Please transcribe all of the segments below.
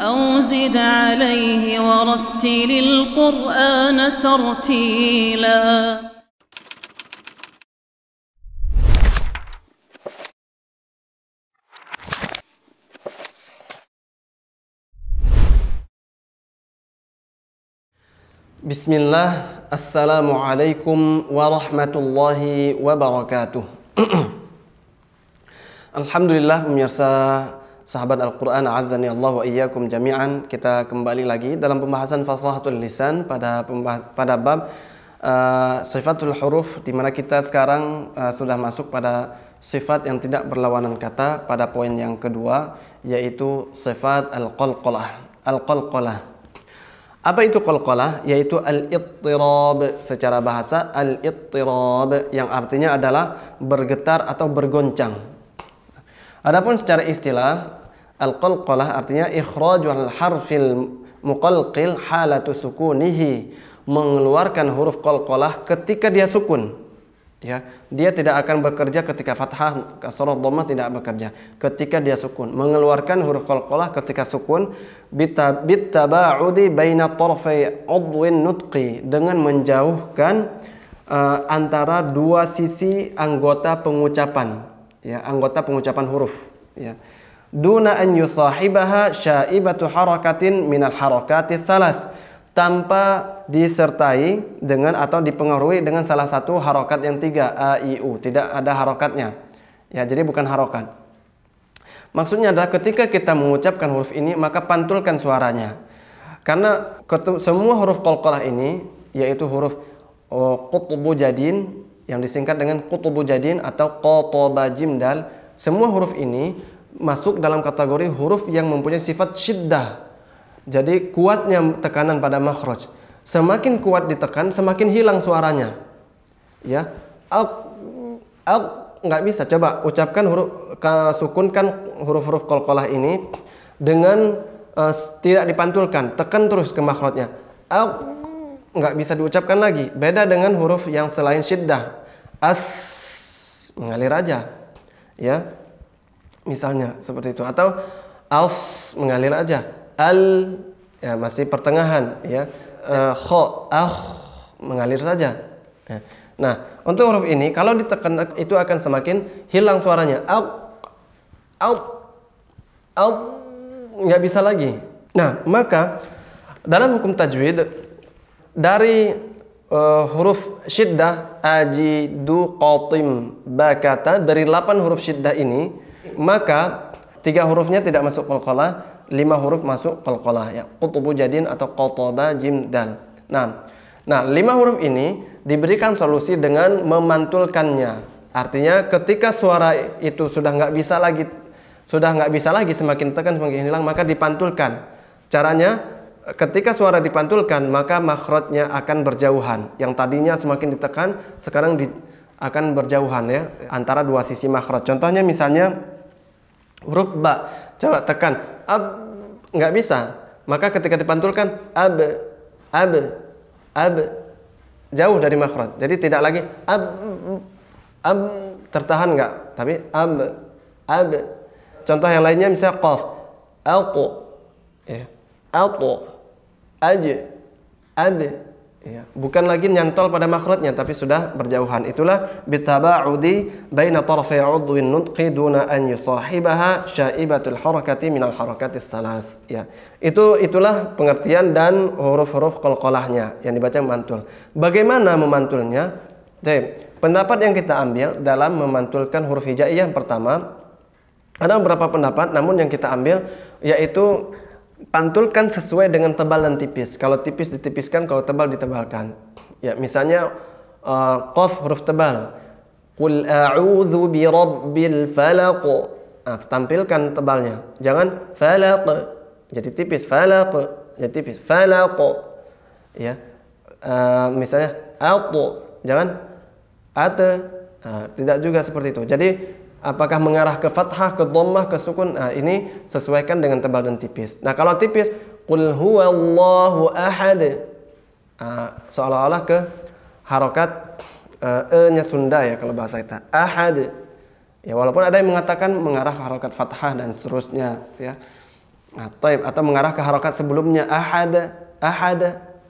أو زد عليه ورتل القرآن ترتيلا. Bismillah, Assalamualaikum warahmatullahi wabarakatuh. Alhamdulillah, pemirsa sahabat Al-Quran, azani Allah wa iyyakum jami'an. Kita kembali lagi dalam pembahasan fasahatul lisan pada bab sifatul huruf, di mana kita sekarang sudah masuk pada sifat yang tidak berlawanan kata pada poin yang kedua, yaitu sifat al-qalqalah. Al-qalqalah. Apa itu qalqalah? Yaitu al-ittirab. Secara bahasa, al-ittirab yang artinya adalah bergetar atau bergoncang. Adapun secara istilah, al-qalqalah artinya ikhrajul harfil muqalqil halatu sukunihi, mengeluarkan huruf qalqalah ketika dia sukun. Ya, dia tidak akan bekerja ketika fathah, kasrah, dhammah, tidak bekerja. Ketika dia sukun, mengeluarkan huruf qalqalah ketika sukun, bitaba'udi baina tarfai udwin nutqi, dengan menjauhkan antara dua sisi anggota pengucapan, ya, anggota pengucapan huruf, ya. Duna an yusahibaha syaibatu harakatin minal harakati thalas, tanpa disertai dengan atau dipengaruhi dengan salah satu harokat yang tiga, a, i, u. Tidak ada harokatnya, ya, jadi bukan harokat. Maksudnya adalah ketika kita mengucapkan huruf ini, maka pantulkan suaranya. Karena semua huruf qalqalah ini, yaitu huruf qutbu jadin, yang disingkat dengan qutbu jadin atau qatoba jim dal, semua huruf ini masuk dalam kategori huruf yang mempunyai sifat syiddah. Jadi kuatnya tekanan pada makhraj. Semakin kuat ditekan, semakin hilang suaranya. Ya, nggak bisa. Coba ucapkan sukunkan huruf-huruf qalqalah ini dengan tidak dipantulkan, tekan terus ke makhrajnya. Nggak bisa diucapkan lagi. Beda dengan huruf yang selain syiddah. As, mengalir aja. Ya, misalnya seperti itu. Atau as, mengalir aja. Al, ya, masih pertengahan, ya. Kho, mengalir saja. Nah, untuk huruf ini kalau ditekan itu akan semakin hilang suaranya. Nggak bisa lagi. Nah, maka dalam hukum tajwid, dari huruf syiddah, ajidu, qatim, bakata, dari 8 huruf syiddah ini, maka 3 hurufnya tidak masuk qalqalah, 5 huruf masuk qalqalah, ya, qutbu jadin atau qatoba jim dal. Nah, 5 huruf ini diberikan solusi dengan memantulkannya. Artinya ketika suara itu sudah nggak bisa lagi, semakin tekan semakin hilang, maka dipantulkan. Caranya, ketika suara dipantulkan, maka makhrajnya akan berjauhan. Yang tadinya semakin ditekan, sekarang akan berjauhan, ya, antara dua sisi makhraj. Contohnya misalnya huruf ba, coba tekan ab, nggak bisa. Maka ketika dipantulkan ab, jauh dari makhraj. Jadi tidak lagi ab, tertahan nggak, tapi ab. Contoh yang lainnya misalnya qaf, alqu, ya, alqu, aj, ad, ya, bukan lagi nyantol pada makhrajnya, tapi sudah berjauhan. Itulah bitaba'udi baina tarfai udwin nutqi duna an yusahibaha syaibatul harakati minal harakati tsalas, ya. Itulah pengertian dan huruf-huruf qalqalahnya yang dibaca memantul. Bagaimana memantulnya? Jadi, pendapat yang kita ambil dalam memantulkan huruf hijaiyah yang pertama, ada beberapa pendapat, namun yang kita ambil yaitu pantulkan sesuai dengan tebal dan tipis. Kalau tipis ditipiskan, kalau tebal ditebalkan. Ya, misalnya qaf huruf tebal. Qul a'udzu birabbil falaq. Tampilkan tebalnya. Jangan falaq jadi tipis, falaq jadi tipis, falaq. Ya. Misalnya atu, jangan tidak juga seperti itu. Jadi apakah mengarah ke fathah, ke dhammah, ke sukun? Ini sesuaikan dengan tebal dan tipis. Nah, kalau tipis, qul huwallahu ahad. Seolah-olah ke harokat e-nya Sunda, ya, kalau bahasa kita. Ahad. Ya, walaupun ada yang mengatakan mengarah ke harokat fathah dan seterusnya, ya. Nah, atau mengarah ke harokat sebelumnya ahad.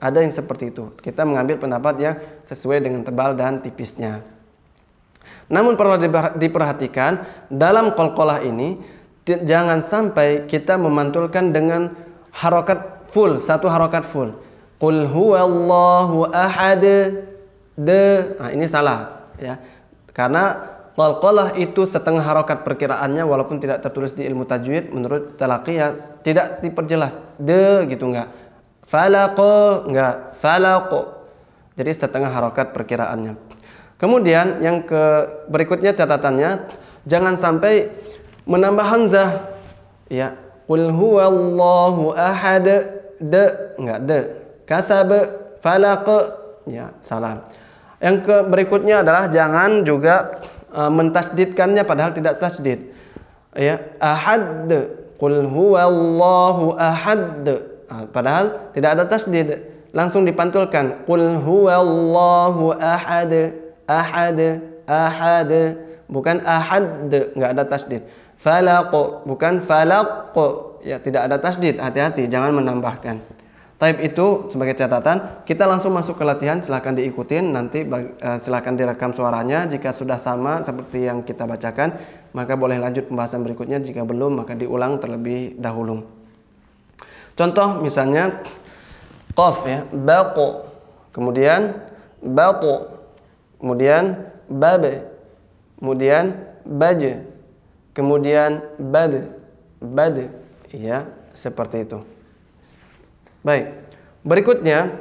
Ada yang seperti itu. Kita mengambil pendapat yang sesuai dengan tebal dan tipisnya. Namun perlu diperhatikan dalam qalqalah ini jangan sampai kita memantulkan dengan harokat full, satu harokat full. Qul huwallahu ahad. Nah, ini salah ya. Karena qalqalah itu setengah harokat perkiraannya walaupun tidak tertulis di ilmu tajwid menurut talaqi ya tidak diperjelas. Gitu enggak. Falaqo enggak, falaqo. Jadi setengah harokat perkiraannya. Kemudian yang berikutnya catatannya jangan sampai menambah hamzah. Ya, qul huwallahu ahad. Enggak kasab falaq. Ya, salah. Yang berikutnya adalah jangan juga mentasdidkannya padahal tidak tasdid. Ya, ahad. Qul huwallahu ahad. Padahal tidak ada tasdid, langsung dipantulkan. Qul huwallahu ahad, ahad, bukan ahad, enggak ada tasdid. Falaq, bukan falaq, ya tidak ada tasdid. Hati-hati, jangan menambahkan. Taib itu sebagai catatan. Kita langsung masuk ke latihan. Silahkan diikutin. Nanti silahkan direkam suaranya. Jika sudah sama seperti yang kita bacakan, maka boleh lanjut pembahasan berikutnya. Jika belum, maka diulang terlebih dahulu. Contoh misalnya qaf ya, baqo, kemudian baqo, kemudian bab, kemudian baj, kemudian bad, ya seperti itu. Baik, berikutnya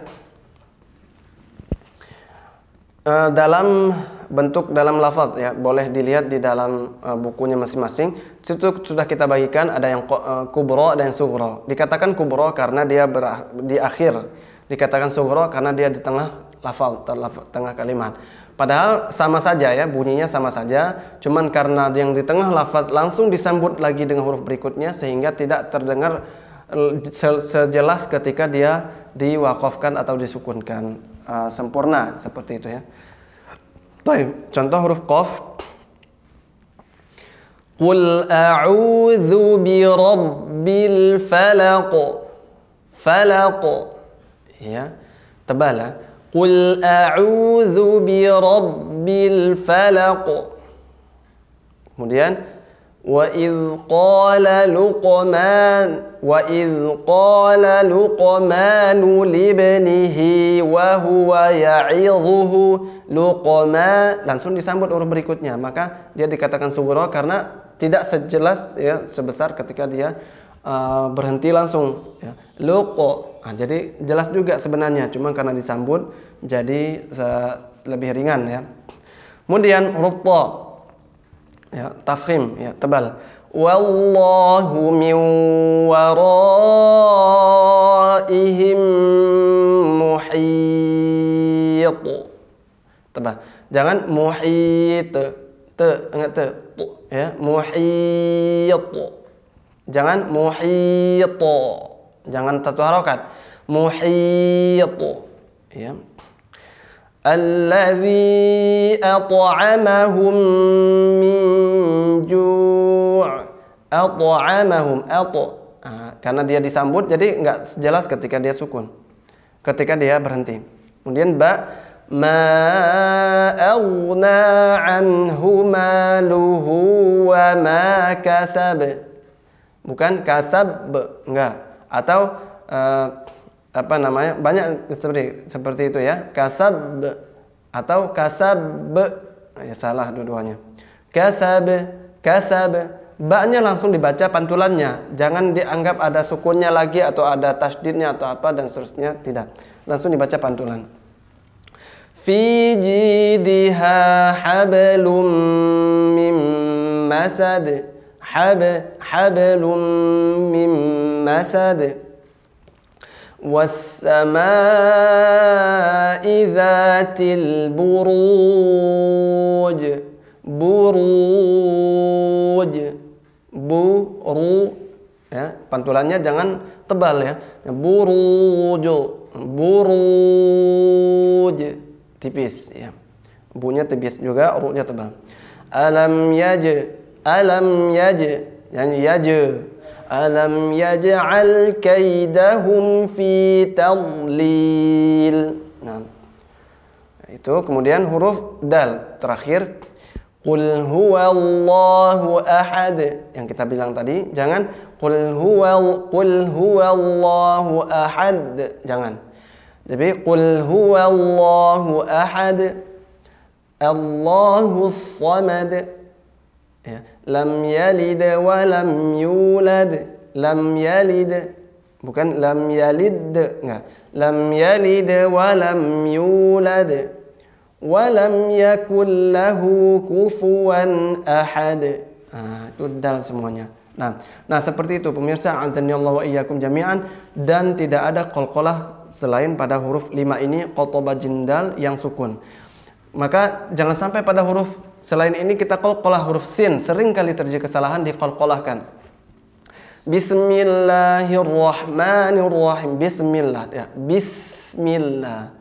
dalam bentuk dalam lafaz ya, boleh dilihat di dalam bukunya masing-masing. Situ sudah kita bagikan, ada yang kubro dan yang sughra. Dikatakan kubro karena dia di akhir, dikatakan sughra karena dia di tengah lafaz, tengah kalimat. Padahal sama saja ya, bunyinya sama saja, cuman karena yang di tengah lafaz langsung disambut lagi dengan huruf berikutnya sehingga tidak terdengar sejelas ketika dia diwaqafkan atau disukunkan sempurna seperti itu ya. Baik, contoh huruf qaf. Qul a'udzu birabbil falaq. Falaq. Ya, tebal ya. Qul a'udzu birabbil falaq. Kemudian wa idz qala luqman libnihi wa huwa ya'idhuhu luqman, langsung disambut huruf berikutnya, maka dia dikatakan sughra karena tidak sejelas ya sebesar ketika dia berhenti langsung ya. Luqo. Nah, jadi jelas juga sebenarnya, cuma karena disambut jadi lebih ringan ya. Kemudian huruf ta ya, tafkhim ya, tebal. Wallahu min waraihim muhit. Tebal. Jangan muhit, enggak ya, muhit. Jangan muhit. Jangan satu harokat. Muhit ya. Alladzi at'amahum min ju'. At'amahum karena dia disambut jadi enggak sejelas ketika dia sukun. Ketika dia berhenti. Kemudian ba ma aghna anhu maluhu wa ma kasab. Bukan kasab, enggak. Atau apa namanya, banyak seperti itu ya, kasab atau kasab ya, salah dua-duanya. Kasab, ba-nya langsung dibaca pantulannya, jangan dianggap ada sukunnya lagi atau ada tasdidnya atau apa dan seterusnya, tidak, langsung dibaca pantulan. Fi jidha hablum mim masad, hablum mim masad. Was-samaa'i dzatil buruj. Buru ya, pantulannya jangan tebal ya. Buruj tipis ya. Bunya tipis juga, ru-nya tebal. Alam yaj, yani yaj. Alam yaj'al kaidahum fi tadlil. Nah, itu kemudian huruf dal terakhir. Qul huwallahu ahad. Yang kita bilang tadi, jangan qul huwallahu ahad. Jangan. Jadi qul huwallahu ahad. Allahus samad. Ya. Lam yalid wa lam yulad. Lam yalid, bukan lam yalid, enggak. Lam yalid wa lam yulad. Wa lam yakul lahu kufuwan ahad. Itu dal semuanya. Nah, seperti itu pemirsa, azanillahu wa iyyakum jami'an, dan tidak ada qalqalah selain pada huruf 5 ini, qataba jindal yang sukun. Maka jangan sampai pada huruf selain ini kita qalqalah huruf sin. Sering kali terjadi kesalahan diqalqalahkan. Bismillahirrahmanirrahim. Bismillah ya. Bismillah.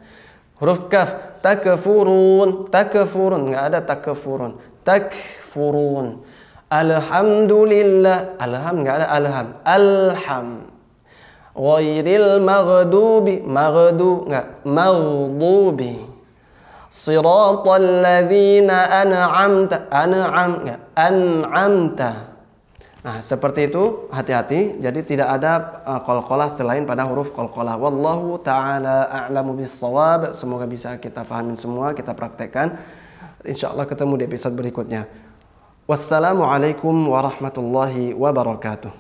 Huruf kaf takfurun. Takfurun, enggak ada takfurun. Takfurun. Alhamdulillah. Alham, enggak ada alham. Alham. Ghairil maghdubi. Maghdu, enggak. Maghdubi. Siratal ladzina an'amta. An'am, enggak. An'amta. Nah, seperti itu, hati-hati. Jadi tidak ada qalqalah selain pada huruf qalqalah. Wallahu ta'ala a'lamu bis-shawab. Semoga bisa kita pahamin semua, kita praktekkan. Insyaallah ketemu di episode berikutnya. Wassalamualaikum warahmatullahi wabarakatuh.